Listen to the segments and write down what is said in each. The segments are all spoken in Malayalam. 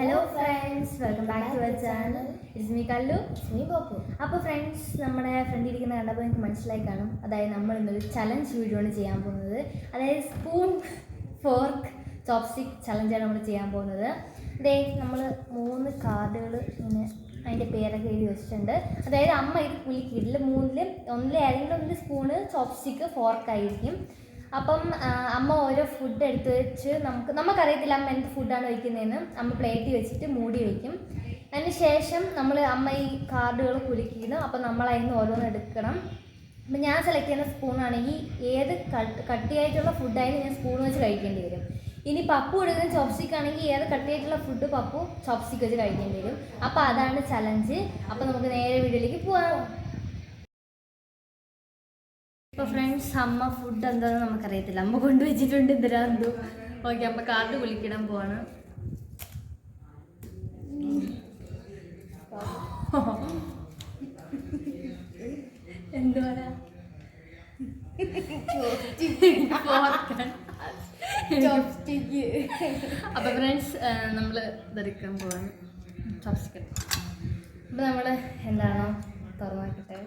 Hello friends, welcome back to our channel. It's me Kallu, me Poppu. അപ്പോൾ ഫ്രണ്ട്സ്, നമ്മുടെ ഫ്രണ്ട് ഇരിക്കുന്ന കണ്ടപ്പോൾ എനിക്ക് മനസ്സിലായി കാണും. അതായത് നമ്മൾ ഇന്നൊരു ചലഞ്ച് വീഡിയോ ആണ് ചെയ്യാൻ പോകുന്നത്. അതായത് സ്പൂൺ ഫോർക്ക് ചോപ്സ്റ്റിക് ചലഞ്ചാണ് നമ്മൾ ചെയ്യാൻ പോകുന്നത്. അതേ നമ്മൾ 3 കാർഡുകൾ ഇങ്ങനെ അതിൻ്റെ പേരൊക്കെ എഴുതി വെച്ചിട്ടുണ്ട്. അതായത് അമ്മ ഇത് കുലുക്കിയിട്ടില്ല, 3-ൽ ഏതെങ്കിലും ഒന്ന് സ്പൂണ് ചോപ്സ്റ്റിക്ക് ഫോർക്കായിരിക്കും. അപ്പം അമ്മ ഓരോ ഫുഡ് എടുത്ത് വെച്ച് നമുക്കറിയത്തില്ല അമ്മ എന്ത് ഫുഡാണ് വയ്ക്കുന്നതെന്ന്. അമ്മ പ്ലേറ്റിൽ വെച്ചിട്ട് മൂടി വയ്ക്കും. അതിന് ശേഷം അമ്മ ഈ കാർഡുകൾ കുലുക്കിയിടും. അപ്പം നമ്മൾ അതിൽ നിന്ന് ഓരോന്ന് എടുക്കണം. അപ്പം ഞാൻ സെലക്ട് ചെയ്യുന്ന സ്പൂണാണെങ്കിൽ ഏത് കട്ടിയായിട്ടുള്ള ഫുഡായാലും ഞാൻ സ്പൂൺ വെച്ച് കഴിക്കേണ്ടി വരും. ഇനി പപ്പു എടുക്കുന്ന ചോപ്സ്റ്റിക്ക് ആണെങ്കിൽ ഏത് കട്ടിയായിട്ടുള്ള ഫുഡ് പപ്പു ചോപ്സ്റ്റിക്ക് വെച്ച് കഴിക്കേണ്ടി വരും. അപ്പോൾ അതാണ് ചലഞ്ച്. അപ്പോൾ നമുക്ക് നേരെ വീഡിയോയിലേക്ക് പോകാം. ഇപ്പോൾ ഫ്രണ്ട്സ്, അമ്മ ഫുഡ് എന്താണെന്ന് നമുക്കറിയത്തില്ല. അമ്മ കൊണ്ടുവച്ചിട്ടുണ്ട് എന്തിനാന്തോ. ഓക്കെ, അമ്മ കാർഡ് കുളിക്കിടാൻ പോവാണ്. എന്തുവാ അപ്പൊ ഫ്രണ്ട്സ്, നമ്മൾ ഇതെടുക്കാൻ പോവാണ് ചോപ്സ്റ്റിക്ക്. അപ്പൊ നമ്മൾ എന്താണോ തുറന്നാക്കിട്ടെ.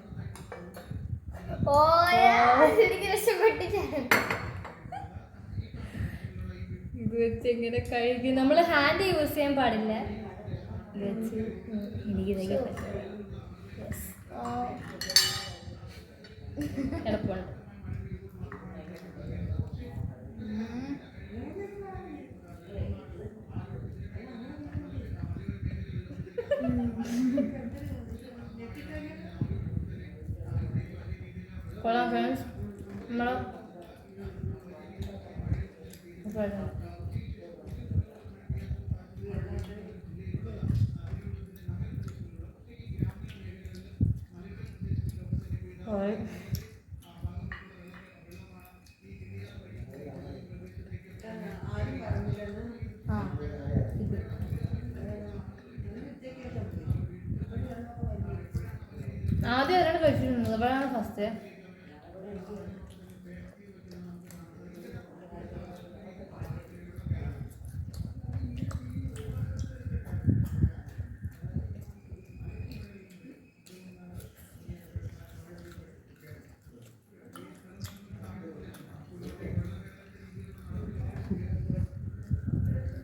ഇത് വെച്ച് എങ്ങനെ കഴുകി? നമ്മൾ ഹാൻഡ് യൂസ് ചെയ്യാൻ പാടില്ല. ഇത് വെച്ച് എനിക്ക് എളുപ്പമുണ്ട്. കൊള്ളാം ഫ്രണ്ട്സ്, നമ്മൾ ആദ്യം ഒരാൾ കഴിച്ചിരുന്നത്, അപ്പോഴാണ് ഫസ്റ്റ്.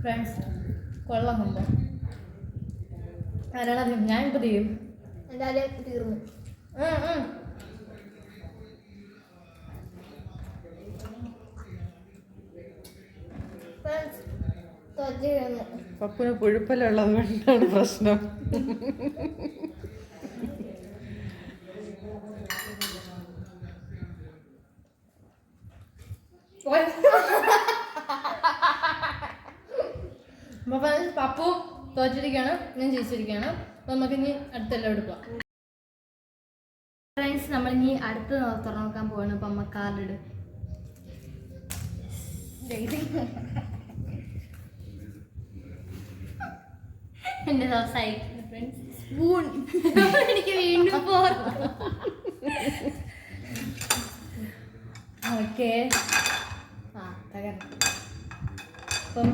ഫ്രണ്ട്സ്, കൊള്ളാം സംഭവം. ആരാണത്? ഞാനിപ്പോൾ ചെയ്യും. എന്തായാലും തീർന്നു. പപ്പുന് പുഴുപ്പലുള്ളത് കൊണ്ടാണ് പ്രശ്നം. പപ്പു തോറ്റിരിക്കുകയാണ്, ഞാൻ ജയിച്ചിരിക്കുകയാണ്. അപ്പൊ നമുക്ക് ഇനി അടുത്തെല്ലാം എടുക്കാം. ഫ്രണ്ട്സ്, നമ്മളിനി അടുത്ത് തുറന്നു നോക്കാൻ പോവാണ്. അപ്പൊ അമ്മ കാർഡ് എന്റെ സംസാരിക്കുന്നു ഫ്രണ്ട്സ്. സ്പൂൺ എനിക്ക് വീണ്ടും ഓക്കെ. അപ്പം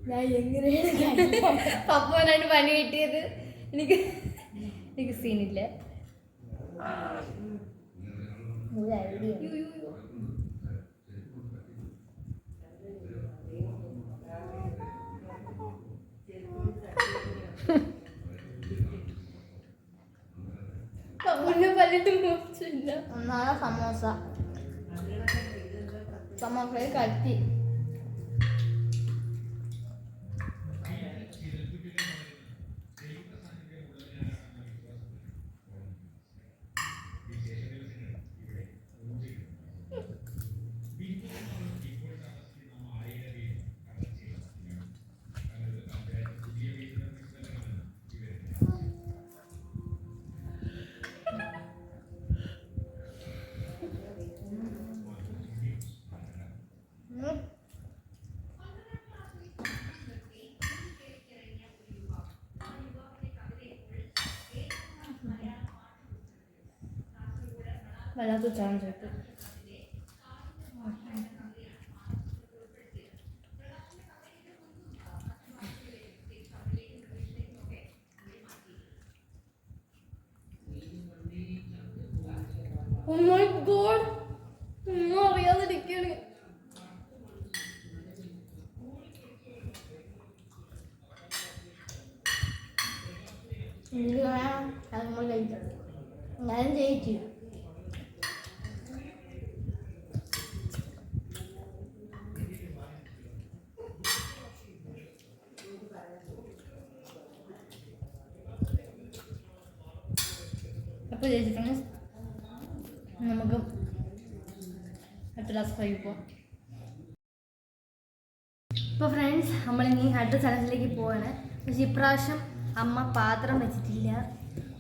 ഞാൻ എങ്ങനെയാണ് പപ്പനാണ് പണി കിട്ടിയത്. എനിക്ക് സീനില്ല. സമോസ കത്തി. വല്ലാത്ത ചാൻസ് കിട്ടും. Oh my god! ഒന്നും അറിയാതിരിക്കണ്. ഞാൻ ജയിച്ചു. അപ്പോൾ ജയിച്ചു ഫ്രണ്ട്സ്. നമുക്ക് അടുത്ത ലാസ്റ്റ് ഫൈവ് പോവാം. ഇപ്പോൾ ഫ്രണ്ട്സ് നമ്മളിനി അടുത്ത ചലഞ്ചിലേക്ക് പോവാണ്. പക്ഷേ ഇപ്രാവശ്യം അമ്മ പാത്രം വെച്ചിട്ടില്ല,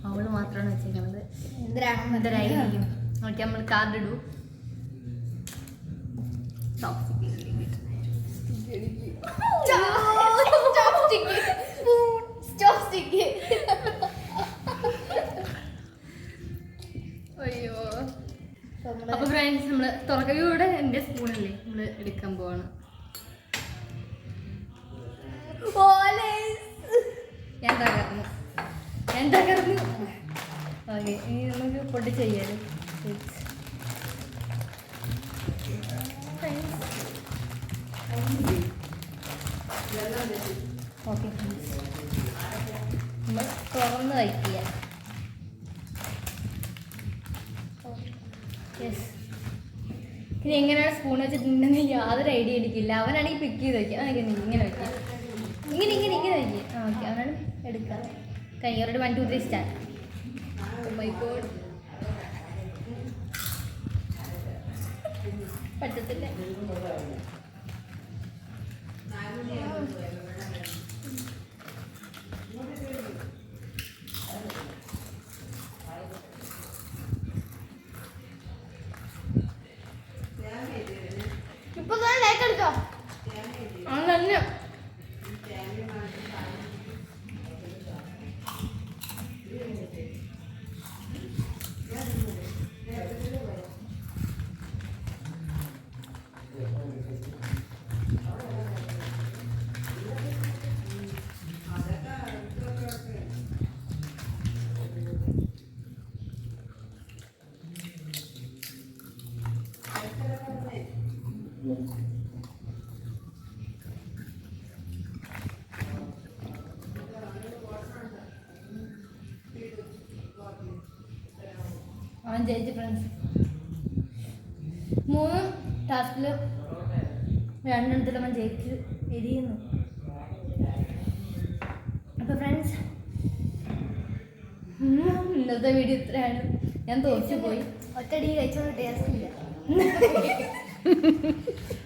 അവൾ മാത്രമാണ് വെച്ചിരിക്കുന്നത്. എന്തരായിരിക്കും ഓക്കെ, നമ്മൾ കാർഡ് ഇടൂ. അയ്യോ. അപ്പൊ ഫ്രണ്ട്സ് നമ്മള് തുറക്കലൂടെ എൻ്റെ സ്പൂണല്ലേ നമ്മൾ എടുക്കാൻ പോവാണ്. ഞാൻ തകർന്നു. ഓക്കെ, ഇനി നമുക്ക് പൊട്ടി ചെയ്യാലും. ഓക്കെ, നമ്മൾ തുറന്ന് വയ്ക്കുക. യെസ്. ഇനി എങ്ങനെയാണ് സ്പൂൺ വെച്ചിട്ടുണ്ടെന്ന് യാതൊരു ഐഡിയ എനിക്കില്ല. അവനാണെങ്കിൽ പിക്ക് ചെയ്ത് വയ്ക്കുക. ഇങ്ങനെ വയ്ക്കുക, ഇങ്ങനെ വയ്ക്കുക. ആ ഓക്കെ, അവനാണ് എടുക്കുക. കഴിഞ്ഞ 1 2 3 സ്റ്റാർട്ട്. Oh my god. പറ്റത്തില്ല. ഇപ്പൊ തന്നെ ലൈക്ക് എടുത്തോ. അങ്ങനെ അവൻ ജയിച്ചു ഫ്രണ്ട്സ്. 3 ടാസ്കിൽ 2 അവൻ ജയിച്ച് എരിയുന്നു. അപ്പോൾ ഫ്രണ്ട്സ് ഇന്നത്തെ വീഡിയോ ഇത്രയാണ്. ഞാൻ തോറ്റു പോയി. ഒറ്റടി കഴിച്ചോണ്ട് ടേസ്റ്റ് ഇല്ല.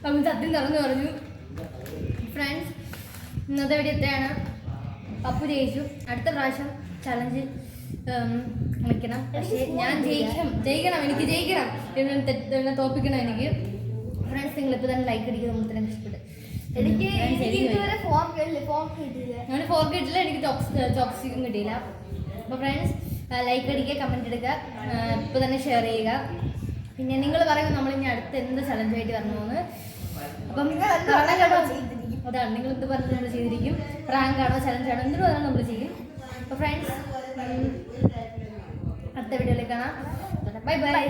അവൻ സത്യം തുറന്നു പറഞ്ഞു. ഫ്രണ്ട്സ് ഇന്നത്തെ വീഡിയോ ഇത്രയാണ്. പപ്പു ജയിച്ചു. അടുത്ത പ്രാവശ്യം ചലഞ്ച് കളിക്കണം. പക്ഷേ ഞാൻ ജയിക്കണം. എനിക്ക് ജയിക്കണം. എന്നെ തോപ്പിക്കണം എനിക്ക്. ഫ്രണ്ട്സ് നിങ്ങൾ ഇപ്പോൾ തന്നെ ലൈക്ക് അടിക്കുക. നമുക്ക് തന്നെ ഇഷ്ടപ്പെട്ടു. ഞാൻ ഫോർക്ക് കിട്ടില്ല. എനിക്ക് ചോപ്സ്റ്റിക്കും കിട്ടിയില്ല. അപ്പോൾ ഫ്രണ്ട്സ് ലൈക്ക് അടിക്കുക, കമൻറ്റ് എടുക്കുക, ഇപ്പോൾ തന്നെ ഷെയർ ചെയ്യുക. പിന്നെ നിങ്ങൾ പറയുമ്പോൾ നമ്മൾ ഇനി അടുത്ത് എന്ത് ചലഞ്ചായിട്ട് വരണമെന്ന്. അപ്പം അതാണ് നിങ്ങൾ എന്ത് പറഞ്ഞ് നമ്മൾ ചെയ്തിരിക്കും. റാങ്ക് ആണോ ചലഞ്ചാണോ എന്തിനു പറഞ്ഞാൽ നമ്മൾ ചെയ്യും. അപ്പോൾ ഫ്രണ്ട്സ് അടുത്ത വീഡിയോയിലേക്ക് കാണാം. Bye bye.